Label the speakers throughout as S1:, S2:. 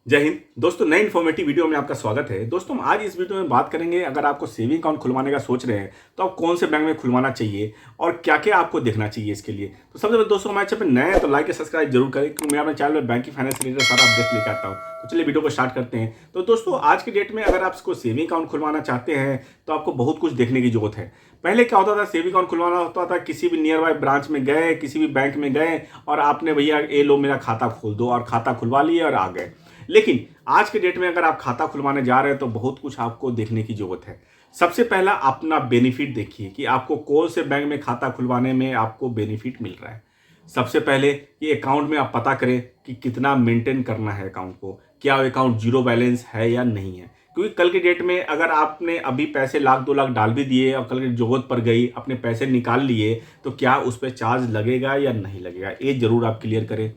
S1: जय हिंद दोस्तों, नए इन्फॉर्मेटिव वीडियो में आपका स्वागत है। दोस्तों हम आज इस वीडियो में बात करेंगे, अगर आपको सेविंग अकाउंट खुलवाने का सोच रहे हैं तो आप कौन से बैंक में खुलवाना चाहिए और क्या क्या आपको देखना चाहिए इसके लिए। तो सबसे पहले दोस्तों, हमारे चैनल पर नए हैं तो लाइक और सब्सक्राइब जरूर करें, क्योंकि मैं अपने चैनल में बैंकिंग फाइनेंस रिलेटेड सारा अपडेट लेकर आता हूँ। तो चलिए वीडियो को स्टार्ट करते हैं। तो दोस्तों आज की डेट में अगर आप इसको सेविंग अकाउंट खुलवाना चाहते हैं तो आपको बहुत कुछ देखने की जरूरत है। पहले क्या होता था, सेविंग अकाउंट खुलवाना होता था, किसी भी नियर बाय ब्रांच में गए, किसी भी बैंक में गए और आपने भैया ये लो मेरा खाता खोल दो, और खाता खुलवा लिए और आ गए। लेकिन आज के डेट में अगर आप खाता खुलवाने जा रहे हैं तो बहुत कुछ आपको देखने की जरूरत है। सबसे पहला अपना बेनिफिट देखिए कि आपको कौन से बैंक में खाता खुलवाने में आपको बेनिफिट मिल रहा है। सबसे पहले ये अकाउंट में आप पता करें कि कितना मेंटेन करना है अकाउंट को, क्या अकाउंट जीरो बैलेंस है या नहीं है। क्योंकि कल की डेट में अगर आपने अभी पैसे लाख 2 लाख डाल भी दिए और कल की जरूरत पड़ गई, अपने पैसे निकाल लिए, तो क्या उस पर चार्ज लगेगा या नहीं लगेगा, ये जरूर आप क्लियर करें।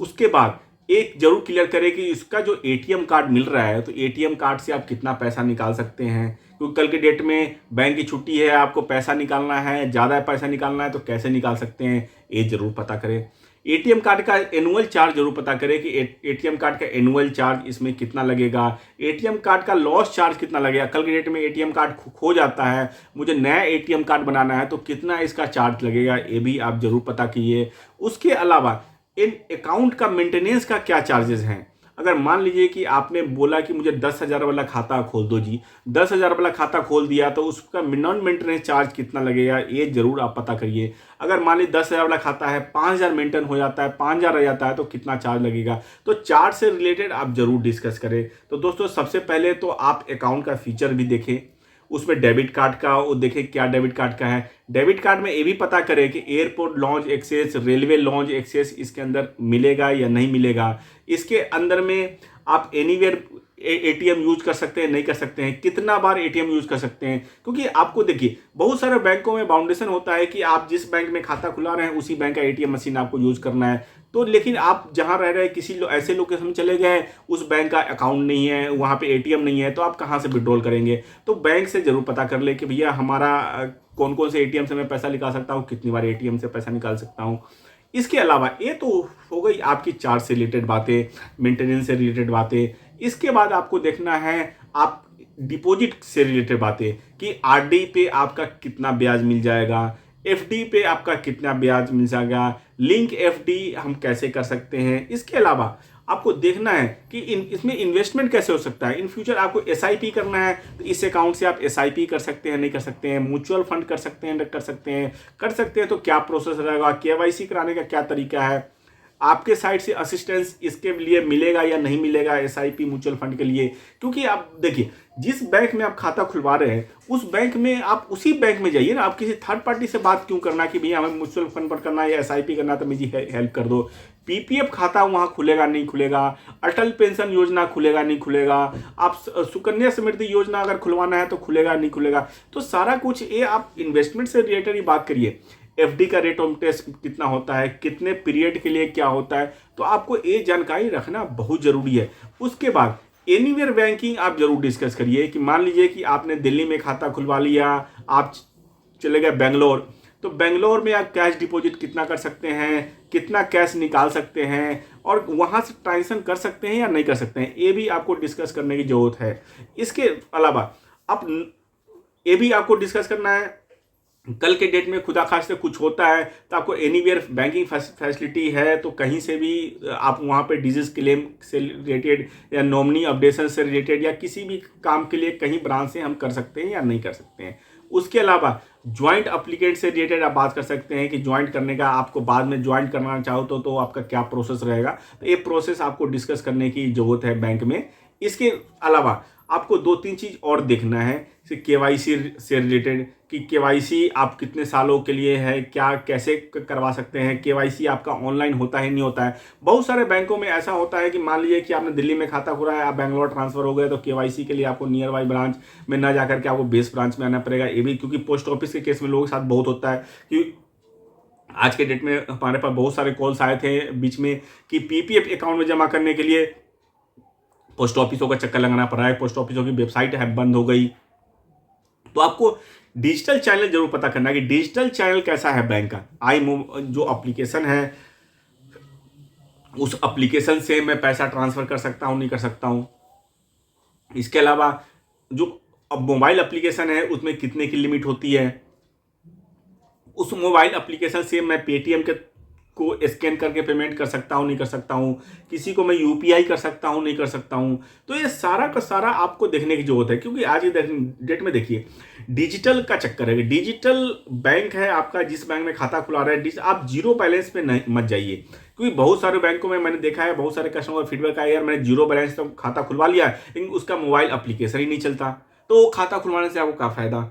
S1: उसके बाद एक जरूर क्लियर करें कि इसका जो एटीएम कार्ड मिल रहा है, तो एटीएम कार्ड से आप कितना पैसा निकाल सकते हैं। क्योंकि कल के डेट में बैंक की छुट्टी है, आपको पैसा निकालना है, ज़्यादा पैसा निकालना है तो कैसे निकाल सकते हैं, ये जरूर पता करें। एटीएम कार्ड का एनुअल चार्ज जरूर पता करें कि एटीएम कार्ड का एनुअल चार्ज इसमें कितना लगेगा, एटीएम कार्ड का लॉस चार्ज कितना लगेगा। कल के डेट में एटीएम कार्ड खो जाता है, मुझे नया एटीएम कार्ड बनाना है तो कितना इसका चार्ज लगेगा, ये भी आप जरूर पता कीजिए। उसके अलावा इन अकाउंट का मेंटेनेंस का क्या चार्जेस हैं। अगर मान लीजिए कि आपने बोला कि मुझे 10,000 वाला खाता खोल दो जी, 10,000 वाला खाता खोल दिया तो उसका नॉन मेंटेनेंस चार्ज कितना लगेगा, ये जरूर आप पता करिए। अगर मान लीजिए 10,000 वाला खाता है, 5,000 मेंटेन हो जाता है, 5,000 रह जाता है, तो कितना चार्ज लगेगा। तो चार्ज से रिलेटेड आप जरूर डिस्कस करें। तो दोस्तों सबसे पहले तो आप अकाउंट का फीचर भी देखें, उसमें डेबिट कार्ड का वो देखें क्या डेबिट कार्ड का है। डेबिट कार्ड में ये भी पता करें कि airport lounge access, railway lounge access इसके अंदर मिलेगा या नहीं मिलेगा। इसके अंदर में आप एनीवेयर एटीएम यूज कर सकते हैं, नहीं कर सकते हैं, कितना बार एटीएम यूज कर सकते हैं। क्योंकि आपको देखिए बहुत सारे बैंकों में बाउंडेशन होता है कि आप जिस बैंक में खाता खुला रहे हैं उसी बैंक का एटीएम मशीन आपको यूज करना है। तो लेकिन आप जहां रह रहे हैं किसी ऐसे लोकेशन में चले गए, उस बैंक का अकाउंट नहीं है, वहां पे एटीएम नहीं है, तो आप कहां से विड्रॉल करेंगे। तो बैंक से जरूर पता कर ले कि भैया हमारा कौन कौन से एटीएम से मैं पैसा निकाल सकता हूँ, कितनी बार एटीएम से पैसा निकाल सकता हूँ। इसके अलावा ये तो हो गई आपकी चार्ज से रिलेटेड बातें, मेंटेनेंस से रिलेटेड बातें। इसके बाद आपको देखना है आप डिपॉजिट से रिलेटेड बातें कि आरडी पे आपका कितना ब्याज मिल जाएगा, एफडी पे आपका कितना ब्याज मिल जाएगा, लिंक एफडी हम कैसे कर सकते हैं। इसके अलावा आपको देखना है कि इसमें इन्वेस्टमेंट कैसे हो सकता है। इन फ्यूचर आपको एसआईपी करना है तो इस अकाउंट से आप एसआईपी कर सकते हैं, नहीं कर सकते हैं, म्यूचुअल फंड कर सकते हैं, कर सकते हैं तो क्या प्रोसेस रहेगा, केवाईसी कराने का क्या तरीका है, आपके साइड से असिस्टेंस इसके लिए मिलेगा या नहीं मिलेगा एसआईपी म्यूचुअल फंड के लिए। क्योंकि आप देखिए जिस बैंक में आप खाता खुलवा रहे हैं उस बैंक में आप उसी बैंक में जाइए ना, आप किसी थर्ड पार्टी से बात क्यों करना कि भैया हमें म्यूचुअल फंड पर करना है या एसआईपी करना है तो मुझे हेल्प कर दो। पीपीएफ खाता वहां खुलेगा नहीं खुलेगा, अटल पेंशन योजना खुलेगा नहीं खुलेगा, आप सुकन्या समृद्धि योजना अगर खुलवाना है तो खुलेगा नहीं खुलेगा। तो सारा कुछ ये आप इन्वेस्टमेंट से रिलेटेड ही बात करिए। एफडी का रेट ऑफ इंटरेस्ट कितना होता है, कितने पीरियड के लिए क्या होता है, तो आपको ये जानकारी रखना बहुत जरूरी है। उसके बाद एनीवेयर बैंकिंग आप जरूर डिस्कस करिए कि मान लीजिए कि आपने दिल्ली में खाता खुलवा लिया, आप चले गए बेंगलोर, तो बेंगलोर में आप कैश डिपॉजिट कितना कर सकते हैं, कितना कैश निकाल सकते हैं, और वहां से ट्रांजेक्शन कर सकते हैं या नहीं कर सकते हैं, ये भी आपको डिस्कस करने की जरूरत है। इसके अलावा आप ये भी आपको डिस्कस करना है, कल के डेट में खुदा खास्ते कुछ होता है तो आपको एनीवेयर बैंकिंग फैसिलिटी है, तो कहीं से भी आप वहाँ पे डिजीज क्लेम से रिलेटेड या नॉमिनी अपडेशन से रिलेटेड या किसी भी काम के लिए कहीं ब्रांच से हम कर सकते हैं या नहीं कर सकते हैं। उसके अलावा ज्वाइंट अप्लीकेंट से रिलेटेड आप बात कर सकते हैं कि ज्वाइंट करने का, आपको बाद में ज्वाइंट करना चाहो तो आपका क्या प्रोसेस रहेगा। तो ये प्रोसेस आपको डिस्कस करने की जरूरत है बैंक में। इसके अलावा आपको 2-3 चीज और देखना है केवाईसी से रिलेटेड कि केवाईसी आप कितने सालों के लिए है, क्या कैसे करवा सकते हैं, केवाईसी आपका ऑनलाइन होता है नहीं होता है। बहुत सारे बैंकों में ऐसा होता है कि मान लीजिए कि आपने दिल्ली में खाता खुला है, आप बैंगलोर ट्रांसफर हो गए, तो केवाईसी के लिए आपको नियर बाई ब्रांच में ना जाकर के आपको बेस ब्रांच में आना पड़ेगा। ये भी क्योंकि पोस्ट ऑफिस के केस में लोगों के साथ बहुत होता है कि आज के डेट में हमारे पास बहुत सारे कॉल्स आए थे बीच में कि पीपीएफ अकाउंट में जमा करने के लिए पोस्ट ऑफिसों का चक्कर लगाना पड़ रहा है, पोस्ट ऑफिसों की वेबसाइट है बंद हो गई। तो आपको डिजिटल चैनल जरूर पता करना है कि डिजिटल चैनल कैसा है बैंक का। आई मूव जो एप्लीकेशन है उस एप्लीकेशन से मैं पैसा ट्रांसफ़र कर सकता हूँ, नहीं कर सकता हूँ। इसके अलावा जो अब मोबाइल एप्लीकेशन है उसमें कितने की लिमिट होती है, उस मोबाइल एप्लीकेशन से मैं पेटीएम के को स्कैन करके पेमेंट कर सकता हूँ, नहीं कर सकता हूँ, किसी को मैं यूपीआई कर सकता हूँ, नहीं कर सकता हूँ। तो ये सारा का सारा आपको देखने की ज़रूरत है, क्योंकि आज की डेट में देखिए डिजिटल का चक्कर है। डिजिटल बैंक है आपका, जिस बैंक में खाता खुला रहा है, आप जीरो बैलेंस पे नहीं मत जाइए, क्योंकि बहुत सारे बैंकों में मैंने देखा है, बहुत सारे कस्टमर का फीडबैक आया, यार मैंने जीरो बैलेंस तो खाता खुलवा लिया लेकिन उसका मोबाइल एप्लीकेशन ही नहीं चलता, तो वो खाता खुलवाने से आपको क्या फ़ायदा।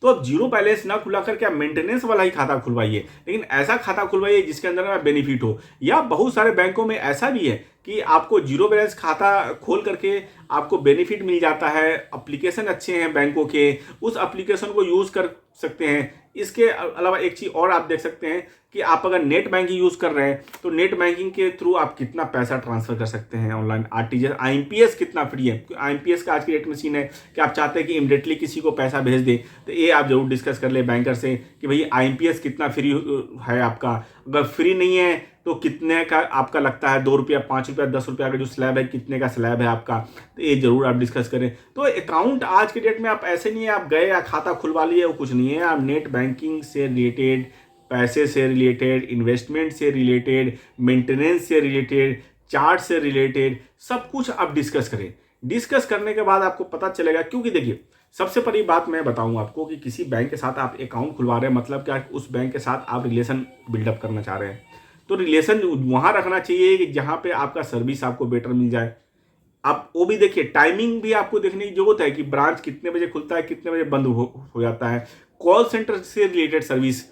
S1: तो अब जीरो बैलेंस ना खुला करके आप मेंटेनेंस वाला ही खाता खुलवाइए, लेकिन ऐसा खाता खुलवाइए जिसके अंदर में बेनिफिट हो। या बहुत सारे बैंकों में ऐसा भी है कि आपको जीरो बैलेंस खाता खोल करके आपको बेनिफिट मिल जाता है, एप्लीकेशन अच्छे हैं बैंकों के, उस एप्लीकेशन को यूज़ कर सकते हैं। इसके अलावा एक चीज़ और आप देख सकते हैं कि आप अगर नेट बैंकिंग यूज़ कर रहे हैं तो नेट बैंकिंग के थ्रू आप कितना पैसा ट्रांसफ़र कर सकते हैं ऑनलाइन। आरटीजीएस, आईएमपीएस कितना फ्री है, आईएमपीएस का आज की डेट मशीन है कि आप चाहते हैं कि इमीडिएटली किसी को पैसा भेज दें, तो ये आप जरूर डिस्कस कर ले बैंकर से कि भाई आईएमपीएस कितना फ्री है आपका। अगर फ्री नहीं है तो कितने का आपका लगता है, 2 रुपया, 5 रुपया, 10 रुपया का जो स्लैब है, कितने का स्लैब है आपका, तो ये जरूर आप डिस्कस करें। तो अकाउंट आज के डेट में आप ऐसे नहीं है आप गए या खाता खुलवा लिए, वो कुछ नहीं है। आप नेट बैंकिंग से रिलेटेड, पैसे से रिलेटेड, इन्वेस्टमेंट से रिलेटेड, मेंटेनेंस से रिलेटेड, चार्ट से रिलेटेड सब कुछ आप डिस्कस करें। डिस्कस करने के बाद आपको पता चलेगा, क्योंकि देखिए सबसे बड़ी बात मैं बताऊं आपको कि किसी बैंक के साथ आप अकाउंट खुलवा रहे हैं, मतलब क्या, उस बैंक के साथ आप रिलेशन बिल्डअप करना चाह रहे हैं, तो रिलेशन वहाँ रखना चाहिए कि जहाँ पे आपका सर्विस आपको बेटर मिल जाए। आप वो भी देखिए, टाइमिंग भी आपको देखने की जरूरत है कि ब्रांच कितने बजे खुलता है, कितने बजे बंद हो जाता है। कॉल सेंटर से रिलेटेड सर्विस,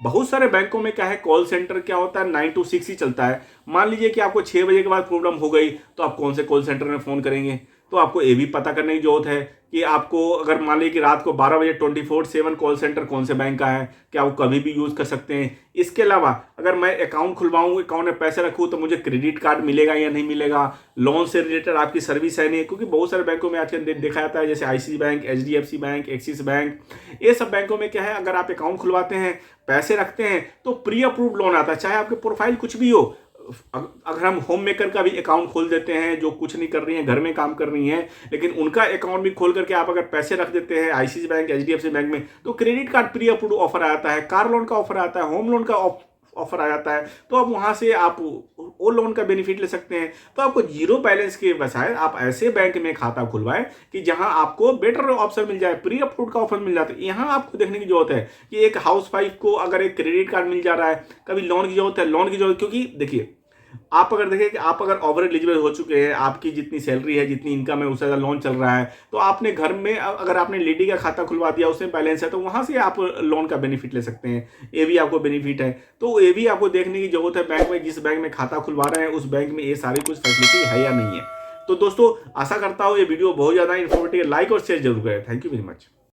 S1: बहुत सारे बैंकों में क्या है, कॉल सेंटर क्या होता है 9 to 6 ही चलता है। मान लीजिए कि आपको 6 बजे के बाद प्रॉब्लम हो गई, तो आप कौन से कॉल सेंटर में फ़ोन करेंगे। तो आपको ये भी पता करने की जरूरत है कि आपको अगर मान लीजिए कि रात को 12 बजे 24/7 कॉल सेंटर कौन से बैंक का है, क्या वो कभी भी यूज़ कर सकते हैं। इसके अलावा अगर मैं अकाउंट खुलवाऊँ, अकाउंट में पैसे रखूँ, तो मुझे क्रेडिट कार्ड मिलेगा या नहीं मिलेगा, लोन से रिलेटेड आपकी सर्विस है नहीं, क्योंकि बहुत सारे बैंकों में आजकल देखा जाता है, जैसे ICICI bank, HDFC bank, Axis bank, ये सब बैंकों में क्या है, अगर आप अकाउंट खुलवाते हैं, पैसे रखते हैं, तो प्री अप्रूव्ड लोन आता है, चाहे आपके प्रोफाइल कुछ भी हो। अगर हम होम मेकर का भी अकाउंट खोल देते हैं, जो कुछ नहीं कर रही हैं, घर में काम कर रही हैं, लेकिन उनका अकाउंट भी खोल करके आप अगर पैसे रख देते हैं आईसीआईसी बैंक, एचडीएफसी बैंक में, तो credit card pre approved offer आता है, कार लोन का ऑफर आता है, होम लोन का ऑफर आ जाता है, तो अब वहां से आप वो लोन का बेनिफिट ले सकते हैं। तो आपको जीरो बैलेंस के बजाय आप ऐसे बैंक में खाता खुलवाएं कि जहां आपको बेटर ऑप्शन मिल जाए, प्री अप्रूव्ड का ऑफर मिल जाता है। यहां आपको देखने की जरूरत है कि एक हाउस वाइफ को अगर एक क्रेडिट कार्ड मिल जा रहा है, कभी लोन की जरूरत है, लोन की जरूरत, क्योंकि देखिए आप अगर देखें कि आप अगर ओवर एलिजिबल हो चुके हैं, आपकी जितनी सैलरी है, जितनी इनकम है, उससे ज़्यादा लोन चल रहा है, तो आपने घर में अगर आपने लेडी का खाता खुलवा दिया, उसमें बैलेंस है, तो वहाँ से आप लोन का बेनिफिट ले सकते हैं। ये भी आपको बेनिफिट है। तो ये भी आपको देखने की जरूरत है बैंक में, जिस बैंक में खाता खुलवा रहे हैं उस बैंक में ये सारी कुछ फैसिलिटी है या नहीं है। तो दोस्तों आशा करता हूँ ये वीडियो बहुत ज़्यादा इन्फॉर्मेटिव, लाइक और शेयर जरूर करें। Thank you very much.